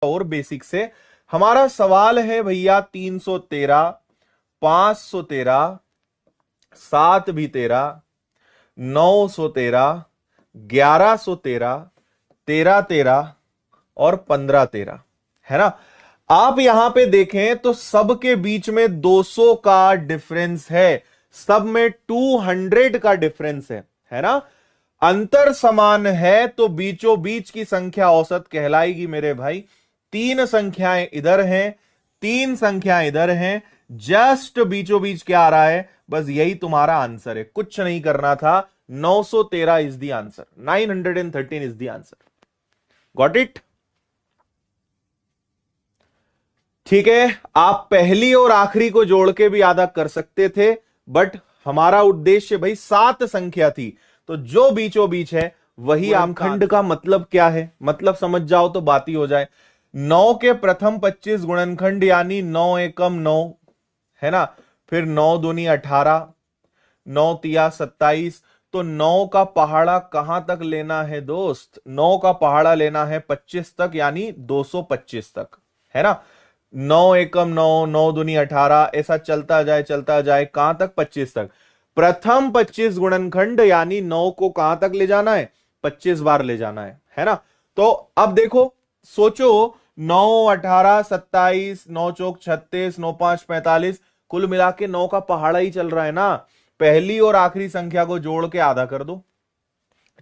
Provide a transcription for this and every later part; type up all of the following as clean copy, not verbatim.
और बेसिक से हमारा सवाल है भैया 313, 513, 7 भी 13, 913, 1113, 1313 और 1513 है ना। आप यहां पे देखें तो सबके बीच में 200 का डिफरेंस है, सब में 200 का डिफरेंस है ना। अंतर समान है तो बीचों बीच की संख्या औसत कहलाएगी मेरे भाई। तीन संख्याएं इधर हैं, तीन संख्याएं इधर हैं, जस्ट बीचों बीच क्या आ रहा है, बस यही तुम्हारा आंसर है, कुछ नहीं करना था। 913 is the answer, 913 is the answer. Got it? ठीक है, आप पहली और आखिरी को जोड़ के भी आधा कर सकते थे, बट हमारा उद्देश्य भाई 7 संख्या थी, तो जो बीचों बीच है वही आमखंड का मतलब क्या है, मतलब समझ जाओ तो बात ही हो जाए। 9 के प्रथम 25 गुणनखंड यानी 9 एकम 9 है ना, फिर 9 दूनी 18, 9 तिया 27, तो 9 का पहाड़ा कहां तक लेना है दोस्त? 9 का पहाड़ा लेना है 25 तक, यानी 225 तक, है ना। 9 एकम 9, 9 दूनी 18, ऐसा चलता जाए कहां तक? 25 तक। प्रथम 25 गुणनखंड यानी 9 को कहां तक ले जाना है? 25 बार ले जाना है ना। तो अब देखो, सोचो 9 18 27, 9 चौक 36, 9 5 45, कुल मिला के 9 का पहाड़ा ही चल रहा है ना। पहली और आखिरी संख्या को जोड़ के आधा कर दो,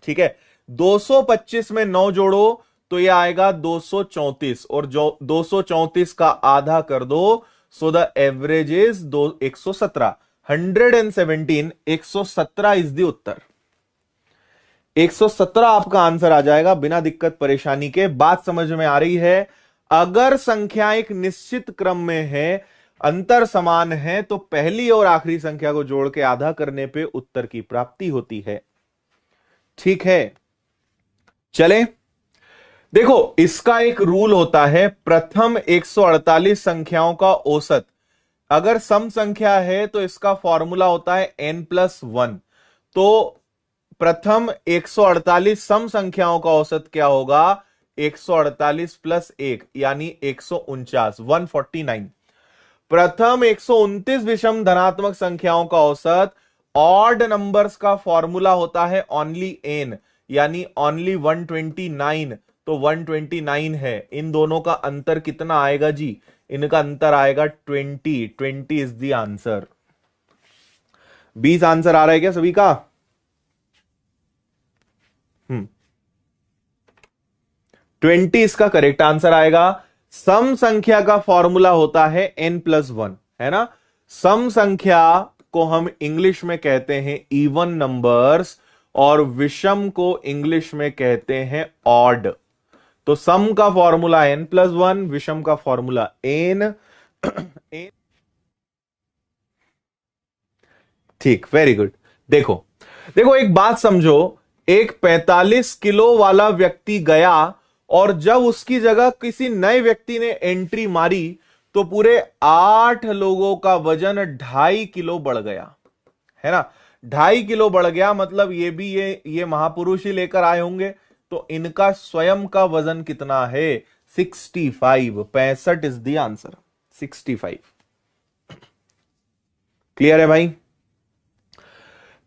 ठीक है। 225 में 9 जोड़ो तो ये आएगा 234, और जो 234 का आधा कर दो, so the average is 117, 117, 117 is the उत्तर। 117 आपका आंसर आ जाएगा बिना दिक्कत परेशानी के। बात समझ में आ रही है? अगर संख्या एक निश्चित क्रम में है, अंतर समान है, तो पहली और आखिरी संख्या को जोड़ के आधा करने पे उत्तर की प्राप्ति होती है। ठीक है, चलें। देखो, इसका एक रूल होता है, प्रथम 148 संख्याओं का औसत। अगर सम संख्या है तो इसका फॉर्मूला होता है n+1। तो प्रथम 148 सम संख्याओं का औसत क्या होगा? 148 + 1 यानी 149, 149। प्रथम 129 विषम धनात्मक संख्याओं का औसत, ऑड नंबर्स का फॉर्मूला होता है ओनली n, यानी ओनली 129, तो 129 है। इन दोनों का अंतर कितना आएगा जी? इनका अंतर आएगा 20, 20 इज द आंसर। 20 आंसर आ रहा है क्या सभी का? 20 इसका करेक्ट आंसर आएगा। सम संख्या का फॉर्मूला होता है n+1, है ना। सम संख्या को हम इंग्लिश में कहते हैं इवन नंबर्स, और विषम को इंग्लिश में कहते हैं ऑड। तो सम का फॉर्मूला n+1, विषम का फॉर्मूला n। ठीक, वेरी गुड। देखो देखो, एक बात समझो, एक 45 किलो वाला व्यक्ति गया और जब उसकी जगह किसी नए व्यक्ति ने एंट्री मारी तो पूरे 8 लोगों का वजन 2.5 किलो बढ़ गया, है ना। 2.5 किलो बढ़ गया, मतलब ये भी ये महापुरुष ही लेकर आए होंगे, तो इनका स्वयं का वजन कितना है? 65, 65 इज द आंसर, 65। क्लियर है भाई?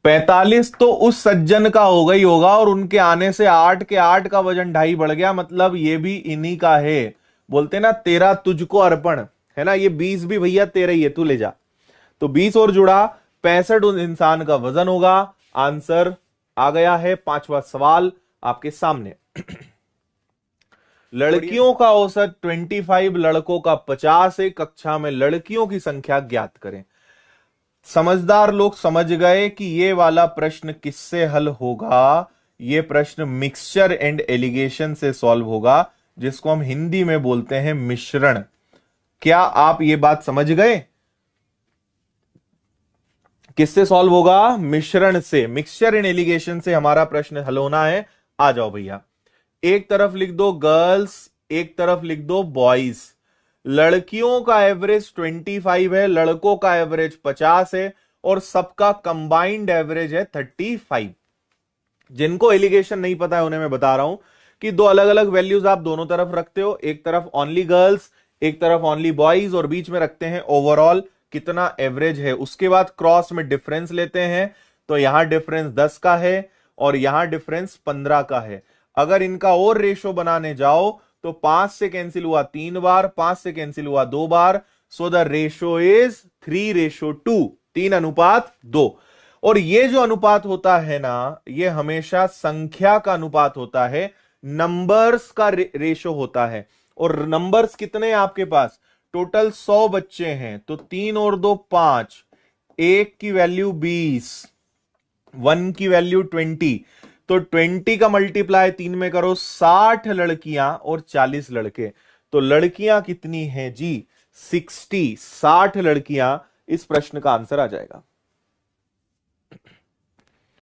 45 तो उस सज्जन का हो गई होगा, और उनके आने से 8 के 8 का वजन 2.5 बढ़ गया, मतलब ये भी इन्हीं का है। बोलते ना, तेरा तुझको अर्पण, है ना। ये 20 भी भैया तेरा ही है, तू ले जा। तो 20 और जुड़ा, 65 उस इंसान का वजन होगा। आंसर आ गया है। 5वां सवाल आपके सामने। लड़कियों का औसत 25, लड़कों का 50 है। कक्षा में लड़कियों की संख्या ज्ञात करें। समझदार लोग समझ गए कि ये वाला प्रश्न किससे हल होगा। ये प्रश्न मिक्सचर एंड एलिगेशन से सॉल्व होगा, जिसको हम हिंदी में बोलते हैं मिश्रण। क्या आप ये बात समझ गए? किससे सॉल्व होगा? मिश्रण से। मिक्सचर एंड एलिगेशन से हमारा प्रश्न हल होना है। आ जाओ भैया, एक तरफ लिख दो गर्ल्स, एक तरफ लिख दो बॉयज। लड़कियों का एवरेज 25 है, लड़कों का एवरेज 50 है, और सबका कंबाइंड एवरेज है 35। जिनको एलिगेशन नहीं पता है उन्हें मैं बता रहा हूं कि दो अलग अलग वैल्यूज आप दोनों तरफ रखते हो, एक तरफ ओनली गर्ल्स, एक तरफ ओनली बॉयज, और बीच में रखते हैं ओवरऑल कितना एवरेज है। उसके बाद क्रॉस में डिफरेंस लेते हैं, तो यहां डिफरेंस 10 का है और यहां डिफरेंस 15 का है। अगर इनका और रेशो बनाने जाओ तो 5 से कैंसिल हुआ 3 बार, 5 से कैंसिल हुआ 2 बार, सो द रेशो इज 3:2, 3:2। और ये जो अनुपात होता है ना, ये हमेशा संख्या का अनुपात होता है, नंबर्स का रेशो होता है। और नंबर्स कितने हैं आपके पास? टोटल 100 बच्चे हैं, तो 3 और 2 5, 1 की वैल्यू 20, 1 की वैल्यू 20, तो 20 का मल्टीप्लाई 3 में करो, 60 लड़कियां और 40 लड़के। तो लड़कियां कितनी हैं जी? 60 लड़कियां इस प्रश्न का आंसर आ जाएगा।